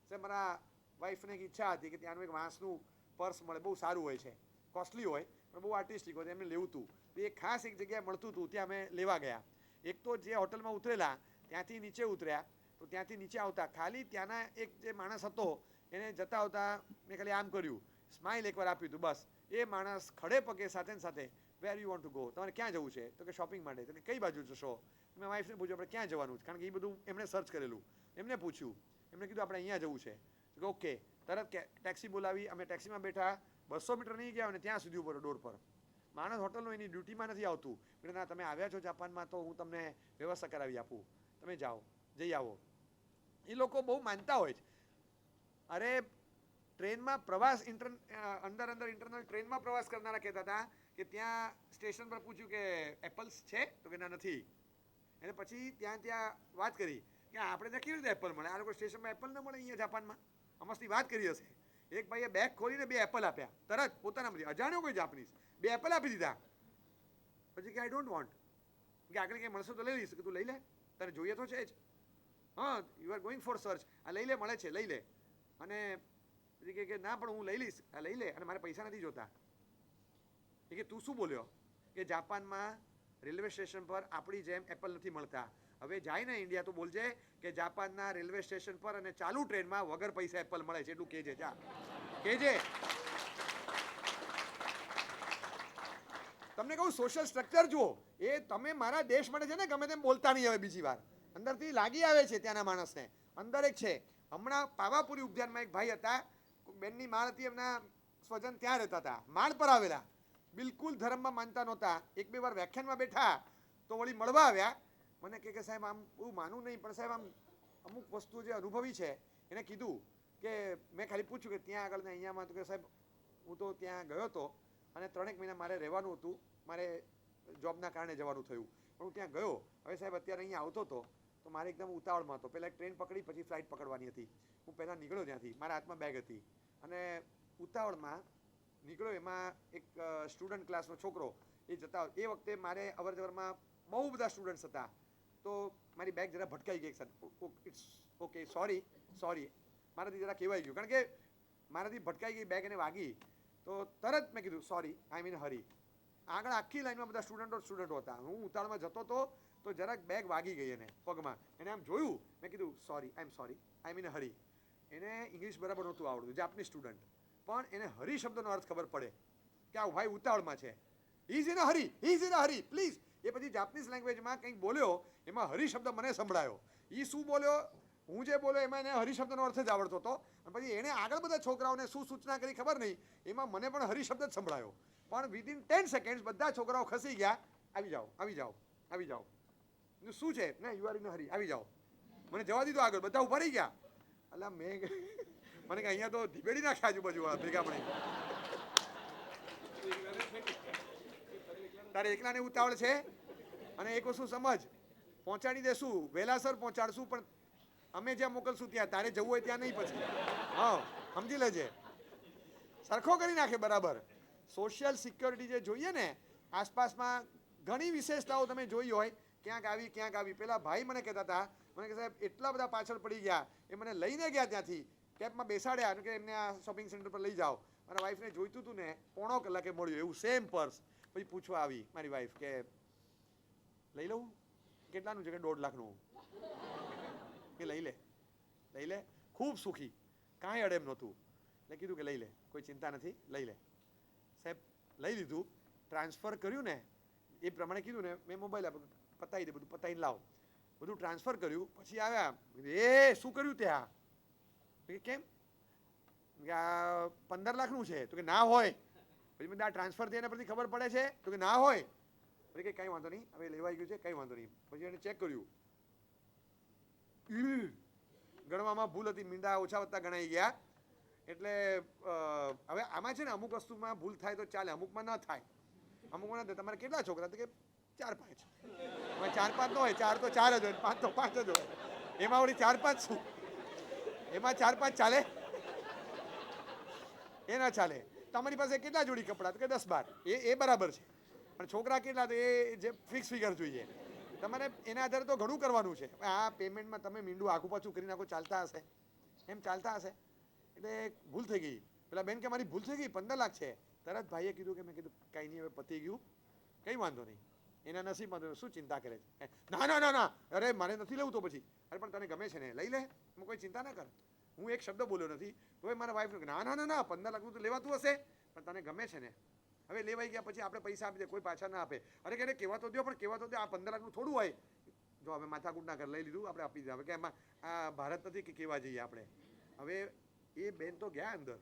છે, મારા વાઈફને એક ઈચ્છા હતી કે ત્યાંનું એક વાંસનું પર્સ મળે, બહુ સારું હોય છે. કોસ્ટલી હોય પણ બહુ આર્ટિસ્ટિક હોય, એમને લેવું હતું. તો એ ખાસ એક જગ્યાએ મળતું હતું, ત્યાં અમે લેવા ગયા. એક તો જે હોટલમાં ઉતરેલા ત્યાંથી નીચે ઉતર્યા, તો ત્યાંથી નીચે આવતા ખાલી ત્યાંના એક જે માણસ હતો એને જતા આવતા મેં ખાલી આમ કર્યું, સ્માઇલ એકવાર આપ્યું હતું, બસ. એ માણસ ખડે પગે સાથે ને સાથે વેર યુ વોન્ટ ટુ ગો, તમારે ક્યાં જવું છે? તો કે શોપિંગ માટે. તો કે કઈ બાજુ જશો? મેં વાઈફને પૂછ્યું આપણે ક્યાં જવાનું છે, કારણ કે એ બધું એમણે સર્ચ કરેલું. એમને પૂછ્યું, એમણે કીધું આપણે અહીંયા જવું છે. તો કે ઓકે, તરત ટેક્સી બોલાવી, અમે ટેક્સીમાં બેઠા, 200 મીટર નહીં ગયા અને ત્યાં સુધી ઉપર ડોર પર માણસ હોટલનો એની ડ્યુટીમાં નથી આવતું. એટલે ના, તમે આવ્યા છો જાપાનમાં તો હું તમને વ્યવસ્થા કરાવી આપું, તમે જાઓ, જઈ આવો. એ લોકો બહુ માનતા હોય છે. અરે ટ્રેનમાં પ્રવાસ અંદર ઇન્ટરનલ ટ્રેનમાં પ્રવાસ કરનારા કહેતા હતા કે ત્યાં સ્ટેશન પર પૂછ્યું કે એપલ્સ છે? તો કે ના, નથી. એટલે પછી ત્યાં વાત કરી કે આપણે ત્યાં કેવી રીતે એપલ મળે? આ લોકો સ્ટેશનમાં એપલ ન મળે અહીંયા જાપાનમાં? અમસ્તી વાત કરી હશે. એક ભાઈએ બેગ ખોલીને 2 એપલ આપ્યા, તરત પોતાનામાંથી, અજાણ્યો કોઈ જાપાનીઝ, 2 એપલ આપી દીધા. પછી કે આઈ ડોન્ટ વોન્ટ, કે આગળ કંઈ મળશે તો લઈ લઈશ. કે તું લઈ લે, તારે જોઈએ તો છે જ. હા, you are going for search, આ લઈ લે, મળે છે, લઈ લે. અને પછી કે ના પણ હું લઈ લઈશ, આ લઈ લે, અને મારે પૈસા નથી જોતા. એ કે તું શું બોલ્યો? કે જાપાનમાં રેલવે સ્ટેશન પર આપણી જેમ એપલ નથી મળતા. હવે જાય ને ઇન્ડિયા તો બોલજે કે જાપાનના રેલવે સ્ટેશન પર અને ચાલુ ટ્રેનમાં વગર પૈસા એપલ મળે છે, એટલું કહેજે. જા કહેજે. તમને કહું, સોશિયલ સ્ટ્રક્ચર જુઓ. એ તમે મારા દેશ માટે છે ને ગમે તેમ બોલતા નહીં. હવે બીજી વાર અંદરથી લાગી આવે છે ત્યાંના માણસને. અંદર એક છે, હમણાં પાવાપુરી ઉદ્યાનમાં એક ભાઈ હતા, બેનની માળ હતી, એમના સ્વજન ત્યાં રહેતા હતા, માળ પર આવેલા, બિલકુલ ધર્મમાં માનતા નહોતા. 1-2 વાર વ્યાખ્યાનમાં બેઠા તો વળી મળવા આવ્યા. મને કે સાહેબ આમ બહુ માનું નહીં, પણ સાહેબ આમ અમુક વસ્તુ જે અનુભવી છે એને કીધું કે મેં ખાલી પૂછ્યું કે ત્યાં આગળ ને અહીંયામાં. તો કે સાહેબ હું તો ત્યાં ગયો હતો અને 3 મહિના મારે રહેવાનું હતું, મારે જોબના કારણે જવાનું થયું, પણ હું ત્યાં ગયો. હવે સાહેબ અત્યારે અહીંયા આવતો હતો તો મારે એકદમ ઉતાવળમાં હતો. પહેલાં એક ટ્રેન પકડી, પછી ફ્લાઇટ પકડવાની હતી. હું પહેલાં નીકળ્યો ત્યાંથી, મારા હાથમાં બેગ હતી અને ઉતાવળમાં નીકળ્યો. એમાં એક સ્ટુડન્ટ ક્લાસનો છોકરો એ જતા, એ વખતે મારે અવર જવરમાં બહુ બધા સ્ટુડન્ટ્સ હતા, તો મારી બેગ જરા ભટકાઈ ગઈ. ઇટ્સ ઓકે, સોરી, મારાથી જરા કહેવાઈ ગયું, કારણ કે મારાથી ભટકાઈ ગઈ બેગ, એને વાગી. તો તરત મેં કીધું સોરી, આઈ મીન હરી. આગળ આખી લાઈનમાં બધા સ્ટુડન્ટો હતા. હું ઉતાળમાં જતો હતો તો જરાક બેગ વાગી ગઈ એને પગમાં. એને આમ જોયું, મેં કીધું સોરી, આઈ મીન હરી. એને ઇંગ્લિશ બરાબર નહોતું આવડતું, જાપાનીઝ સ્ટુડન્ટ, પણ એને હરી શબ્દનો અર્થ ખબર પડે કે આ ભાઈ ઉતાવળમાં છે. He is in a hurry, please. એ પછી જાપાનીઝ લેંગ્વેજમાં કંઈક બોલ્યો, એમાં હરી શબ્દ મને સંભળાયો. એ શું બોલ્યો, હું જે બોલ્યો એમાં એને હરી શબ્દનો અર્થ જ આવડતો હતો. અને પછી એણે આગળ બધા છોકરાઓને શું સૂચના કરી ખબર નહીં, એમાં મને પણ હરી શબ્દ જ સંભળાયો. પણ વિધિન 10 સેકન્ડ બધા છોકરાઓ ખસી ગયા, આવી જાઓ. શું છે? ના, યુ આર ઇન અ હરી, આવી જાઓ. મને જવા દીધો આગળ, બધા ઉભા રહી ગયા. એટલે મને કે અહીંયા તો ધીબેડી નાખે આજુબાજુ ભેગા પડી. તારે એકલાને ઉતાવળ છે? અને એક વસ્તુ સમજ, પહોંચાડી દેશું, વહેલાસર પહોંચાડશું, પણ અમે જ્યાં મોકલશું ત્યાં, તારે જવું હોય ત્યાં નહીં. પછી હા, સમજી લેજે, સરખો કરી નાખે બરાબર. સોશિયલ સિક્યોરિટી જે જોઈએ ને, આસપાસમાં ઘણી વિશેષતાઓ તમે જોઈ હોય, ક્યાંક આવી. પેલા ભાઈ મને કહેતા હતા, મને કે સાહેબ એટલા બધા પાછળ પડી ગયા, એ મને લઈને ગયા ત્યાંથી કેબમાં બેસાડ્યા કે એમને આ શોપિંગ સેન્ટર પર લઈ જાઓ. મારા વાઈફને જોઈતું હતું ને, 1.5 કલાકે મળ્યું એવું સેમ પર્સ. પછી પૂછવા આવી મારી વાઈફ કે લઈ લઉં? કેટલાનું છે? કે 1.5 લાખનું. કે લઈ લે. ખૂબ સુખી, કાંઈ અડેમ નહોતું. એટલે કીધું કે લઈ લે, કોઈ ચિંતા નથી, લઈ લે. સાહેબ લઈ લીધું, ટ્રાન્સફર કર્યું ને એ પ્રમાણે કીધું ને, મેં મોબાઈલ આપ્યો, પતાવી દે, બધું પતાવીને લાવ. બધું ટ્રાન્સફર કર્યું. પછી આવ્યા, એ શું કર્યું ત્યાં? કેમ? કે આ 15 લાખનું છે. તો કે ના હોય. પછી મેં આ ટ્રાન્સફર થયા એના પરથી ખબર પડે છે? તો કે ના હોય. પછી કે કંઈ વાંધો નહીં, હવે લેવાઈ ગયું છે, કંઈ વાંધો નહીં. પછી એને ચેક કર્યું, ગણવામાં ભૂલ હતી, મીંડા ઓછા વત્તા ગણાઈ ગયા. એટલે હવે આમાં છે ને, અમુક વસ્તુમાં ભૂલ થાય તો ચાલે, અમુકમાં ન થાય. અમુકમાં ન. તમારે કેટલા છોકરા? તો કે 4-5. 4-5 ન હોય, 4 તો 4 જ હોય, 5 તો 5 જ હોય. એમાં વળી 4-5 શું? એમાં 4-5 ચાલે? એ ના ચાલે. તમારી પાસે કેટલા જોડી કપડાં? તો કે 10-12. એ બરાબર છે. પણ છોકરા કેટલા? તો એ જે ફિક્સ ફિગર જોઈએ. તમારે એના આધારે તો ઘણું કરવાનું છે. આ પેમેન્ટમાં તમે મીંડું આખું પાછું કરી નાખો, ચાલતા હશે. એટલે ભૂલ થઈ ગઈ. પેલા બેન કે મારી ભૂલ થઈ ગઈ, 15 લાખ છે. તરત ભાઈએ કીધું કે મેં કીધું કંઈ નહીં, હવે પતી ગયું, કંઈ વાંધો નહીં, એના નસીબમાં શું ચિંતા કરે છે. ના ના ના ના, અરે મારે નથી લેવું તો પછી. અરે પણ તને ગમે છે ને, લઈ લે, હું કોઈ ચિંતા ના કર. હું એક શબ્દ બોલ્યો નથી તો મારા વાઈફ ના ના ના ના 15 લાખનું તો લેવાતું હશે, પણ તને ગમે છે ને, હવે લેવાઈ ગયા પછી આપણે પૈસા આપી દે, કોઈ પાછા ના આપે. અરે કે કહેવા તો દો, પણ કહેવા તો દો, આ 15 લાખનું થોડું હોય. જો હવે માથાકૂટ ના કર, લઈ લીધું આપણે આપી દીધા. હવે કે એમાં આ ભારત નથી કે કેવા જઈએ આપણે. હવે એ બેન તો ગયા અંદર,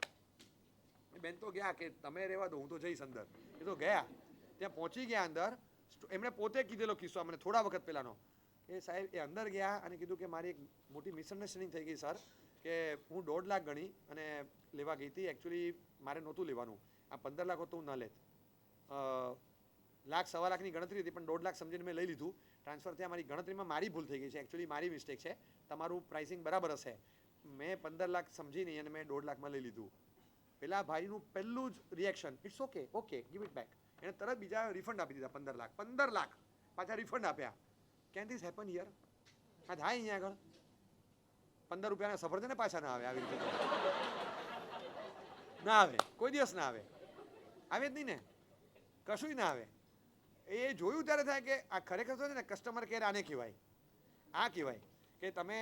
એ બેન તો ગયા કે તમે રહેવા દો, હું તો જઈશ અંદર. એ તો ગયા, ત્યાં પહોંચી ગયા અંદર. એમણે પોતે કીધેલો કિસ્સો મને થોડા વખત પહેલાનો, એ સાહેબ એ અંદર ગયા અને કીધું કે મારી એક મોટી મિસઅન્ડરસ્ટેન્ડિંગ થઈ ગઈ સર, કે હું 1.5 લાખ ગણી અને લેવા ગઈ હતી. એકચ્યુઅલી મારે નહોતું લેવાનું, આ 15 લાખ તો હું ન લેત. લાખ સવા લાખની ગણતરી હતી, પણ 1.5 લાખ સમજીને મેં લઈ લીધું. ટ્રાન્સફર થયા, મારી ગણતરીમાં મારી ભૂલ થઈ ગઈ છે, એકચ્યુઅલી મારી મિસ્ટેક છે. તમારું પ્રાઇસિંગ બરાબર હશે, મેં 15 લાખ સમજી નહીં અને મેં 1.5 લાખમાં લઈ લીધું. પેલા ભાઈનું પહેલું જ reaction, it's okay, okay, give it back. એને તરત બીજા રિફંડ આપી દીધા 15 લાખ પાછા રિફંડ આપ્યા. Can this happen here? હા થાય અહીંયા આગળ 15 રૂપિયાના સફરજને પાછા ના આવે, આવી રીતે ના આવે, કોઈ દિવસ ના આવે, આવે જ નહીં ને, કશું ના આવે. એ જોયું ત્યારે થાય કે આ ખરેખર છે ને કસ્ટમર કેર આને કહેવાય. આ કહેવાય કે તમે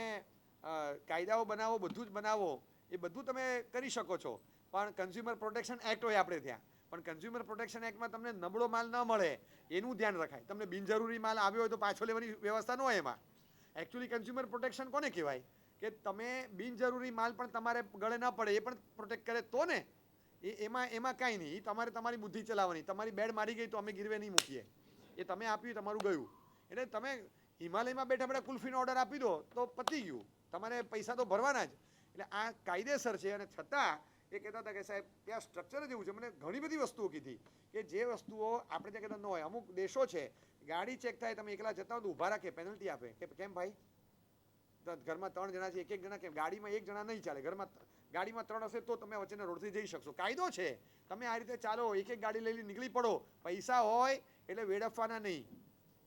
કાયદાઓ બનાવો, બધું જ બનાવો, એ બધું તમે કરી શકો છો, પણ કન્ઝ્યુમર પ્રોટેક્શન એક્ટ હોય આપણે ત્યાં, પણ કન્ઝ્યુમર પ્રોટેક્શન એક્ટમાં તમને નબળો માલ ન મળે એનું ધ્યાન રખાય. તમને બિનજરૂરી માલ આવ્યો હોય તો પાછો લેવાની વ્યવસ્થા ન હોય એમાં. એકચ્યુઅલી કન્ઝ્યુમર પ્રોટેક્શન કોને કહેવાય? કે તમે બિનજરૂરી માલ પણ તમારે ગળે ન પડે એ પણ પ્રોટેક્ટ કરે તો ને. એમાં કાંઈ નહીં, તમારે તમારી બુદ્ધિ ચલાવવાની. તમારી બેડ મારી ગઈ તો અમે ગીરવે નહીં મૂકીએ, એ તમે આપ્યું તમારું ગયું. એટલે તમે હિમાલયમાં બેઠા બેઠા કુલ્ફીનો ઓર્ડર આપી દો તો પતી ગયું, તમારે પૈસા તો ભરવાના જ. એટલે આ કાયદેસર છે. અને છતાં એ કહેતા હતા કે સાહેબ ત્યાં સ્ટ્રક્ચર જ એવું છે. મને ઘણી બધી વસ્તુઓ કીધી કે જે વસ્તુઓ આપણે ત્યાં કહેતા ન હોય. અમુક દેશો છે ગાડી ચેક થાય, તમે એકલા જતા હો તો ઊભા રાખે, પેનલ્ટી આપે કે કેમ ભાઈ ઘરમાં 3 જણા છે, એક જણા કેમ? ગાડીમાં 1 જણા નહીં ચાલે, ગાડીમાં 3 હશે તો તમે વચ્ચેના રોડથી જઈ શકશો. કાયદો છે, તમે આ રીતે ચાલો, એક ગાડી લઈ નીકળી પડો. પૈસા હોય એટલે વેડફવાના નહીં.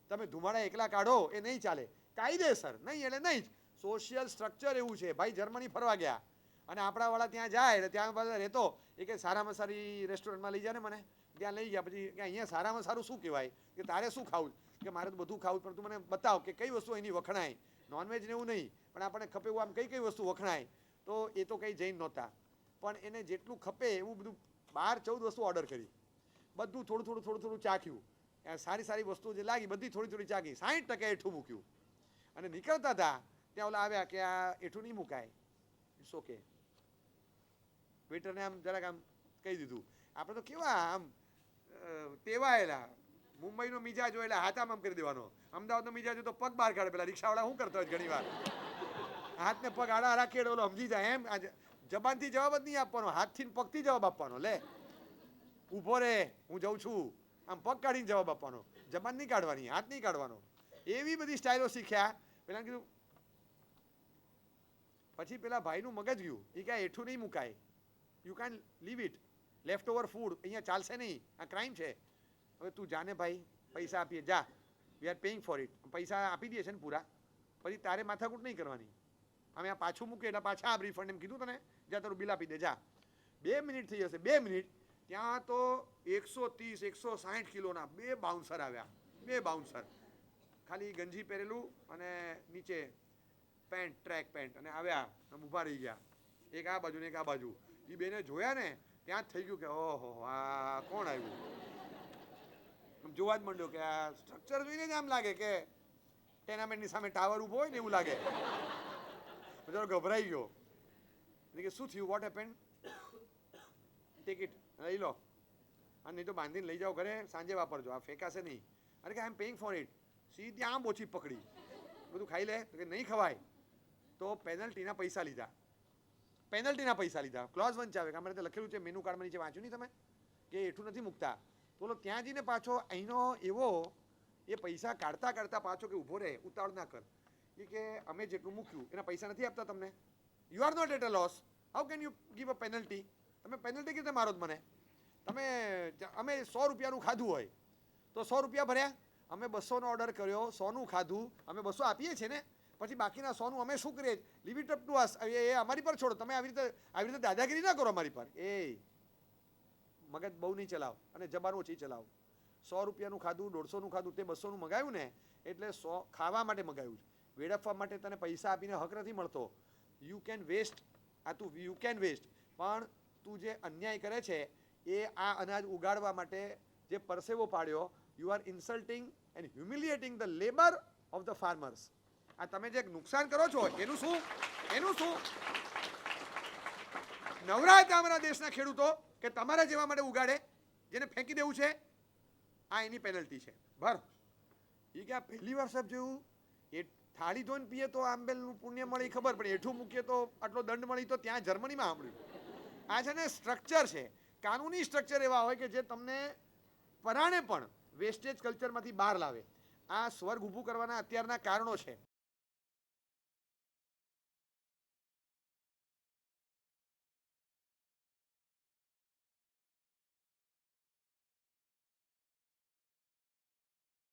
તમે ધુમાડા એકલા કાઢો એ નહીં ચાલે. કાયદેસર નહીં એટલે નહીં જ. સોશિયલ સ્ટ્રક્ચર એવું છે. ભાઈ જર્મની ફરવા ગયા અને આપણાવાળા ત્યાં જાય એટલે ત્યાં બધા રહેતો, એ કે સારામાં સારી રેસ્ટોરન્ટમાં લઈ જાય ને મને, ત્યાં લઈ ગયા. પછી કે અહીંયા સારામાં સારું શું કહેવાય, કે તારે શું ખાવું? કે મારે તો બધું ખાવું, પણ તું મને બતાવ કે કઈ વસ્તુ એની વખણાય. નોનવેજ ને એવું નહીં, પણ આપણને ખપે એવું આમ કઈ વસ્તુ વખણાય. તો એ તો કંઈ જઈને નહોતા, પણ એને જેટલું ખપે એવું બધું 12-14 વસ્તુ ઓર્ડર કરી. બધું થોડું થોડું ચાખ્યું. સારી સારી વસ્તુઓ જે લાગી બધી થોડી ચાખી. 60% એઠું મૂક્યું અને નીકળતા હતા ત્યાં ઓલા આવ્યા કે આ એઠું નહીં મુકાય, ઇટ્સ ઓકે. વેટરને આમ જરાક આમ કહી દીધું. આપણે તો કેવા આમ ટેવાયેલા, મુંબઈનો મિજાજ હોય એટલે હાથ આમ કરી દેવાનો. અમદાવાદનો મિજાજ હોય તો પગ બહાર કાઢે. પેલા રિક્ષાવાળા શું કરતા હોય ઘણી વાર, હાથને પગ આડા રાખે ઓલો સમજી જાય. એમ જબાનથી જવાબ જ નહીં આપવાનો, હાથથી પગથી જવાબ આપવાનો. લે ઊભો રે, હું જઉં છું, આમ પગ કાઢીને જવાબ આપવાનો, જબાન નહીં કાઢવાની, હાથ નહીં કાઢવાનો. એવી બધી સ્ટાઇલો શીખ્યા. પેલા કીધું, પછી પેલા ભાઈનું મગજ ગયું. એ કહે એઠું નહીં મુકાય, you can live it, left over food અહીંયા ચાલશે નહીં, આ ક્રાઇમ છે. હવે તું જાને ભાઈ, પૈસા આપીએ, જા, we are paying four it. પૈસા આપી દે છે ને પૂરા, પછી તારે માથાકૂટ નહીં કરવાની. અમે આ પાછું મૂકે એટલે પાછા આપ રિફંડ એમ કીધું તને, જા તારું બિલ આપી દે, જા. 2 મિનિટ થઈ જશે, 2 મિનિટ. ત્યાં તો 130-160 કિલોના 2 બાઉન્સર આવ્યા. 2 બાઉન્સર, ખાલી ગંજી પહેરેલું અને નીચે પેન્ટ, ટ્રેક પેન્ટ, અને આવ્યા ઊભા રહી ગયા. એક આ બાજુ ને એક આ બાજુ. એ બેને જોયા ને ત્યાં જ થઈ ગયું કે ઓહો આ કોણ આવ્યું. જોવા જ માંડ્યો કે આ સ્ટ્રક્ચર જોઈને જ આમ લાગે કે ટેનામેન્ટની સામે ટાવર ઊભો હોય ને એવું લાગે. બચારો ગભરાઈ ગયો. કે શું થયું, વોટ હેપન? ટિકિટ લઈ લો, અને નહીં તો બાંધીને લઈ જાઓ ઘરે, સાંજે વાપરજો, આ ફેંકાશે નહીં. અરે કે આઈ એમ પેઇંગ ફોર ઇટ. સીધી આમ ઓછી પકડી, બધું ખાઈ લે તો કે નહીં ખવાય. તો પેનલ્ટીના પૈસા લીધા. ક્લોઝ 1 આવે કે અમારે ત્યાં લખેલું છે મેનુ કાર્ડમાં નીચે, વાંચ્યું નહીં તમે કે એઠું નથી મૂકતા. તો ત્યાં જઈને પાછો અહીંનો એવો એ પૈસા કાઢતા પાછો કે ઊભો રહે, ઉતાવળ ના કર. એ કે અમે જેટલું મૂક્યું એના પૈસા નથી આપતા તમને. You are not at a loss, how can you give a penalty? તમે પેનલ્ટી કેવી રીતે મારો જ મને? અમે 100 રૂપિયાનું ખાધું હોય તો 100 રૂપિયા ભર્યા. અમે 200નો ઓર્ડર કર્યો, 100નું ખાધું, અમે 200 આપીએ છીએ ને, પછી બાકીના 100નું અમે શું કરીએ? Leave it up to us. એ અમારી પર છોડો. તમે આવી રીતે દાદાગીરી ના કરો અમારી પર. એ મગજ બહુ નહીં ચલાવ અને જબાન ઓછી ચલાવ. 100 રૂપિયાનું ખાધું, 150નું ખાધું, તે 200નું મગાવ્યું ને એટલે 100 ખાવા માટે મગાવ્યું છે. વેડફવા માટે તને પૈસા આપીને હક નથી મળતો. You can waste, you can waste, પણ તું જે અન્યાય કરે છે એ આ અનાજ ઉગાડવા માટે જે પરસેવો પાડ્યો, you are insulting and humiliating the labour of the farmers. આ તમે જે નુકસાન કરો છો એનું શું? નવરા હતા અમારા દેશના ખેડૂતો કે તમારા જેવા માટે ઉગાડે, જેને ફેંકી દેવું છે, આ એની પેનલ્ટી છે, ભર. એ કે આ પહેલી વાર સાહેબ જેવું એ થાળી ધોઈને પીએ તો આંબેલનું પુણ્ય મળી ખબર, પણ એઠું મૂકીએ તો આટલો દંડ મળી, તો ત્યાં જર્મનીમાં સાંભળ્યું. આ છે ને સ્ટ્રક્ચર છે, કાનૂની સ્ટ્રક્ચર એવા હોય કે જે તમને પરાણે પણ વેસ્ટેજ કલ્ચરમાંથી બહાર લાવે. આ સ્વર્ગ ઊભું કરવાના અત્યારના કારણો છે.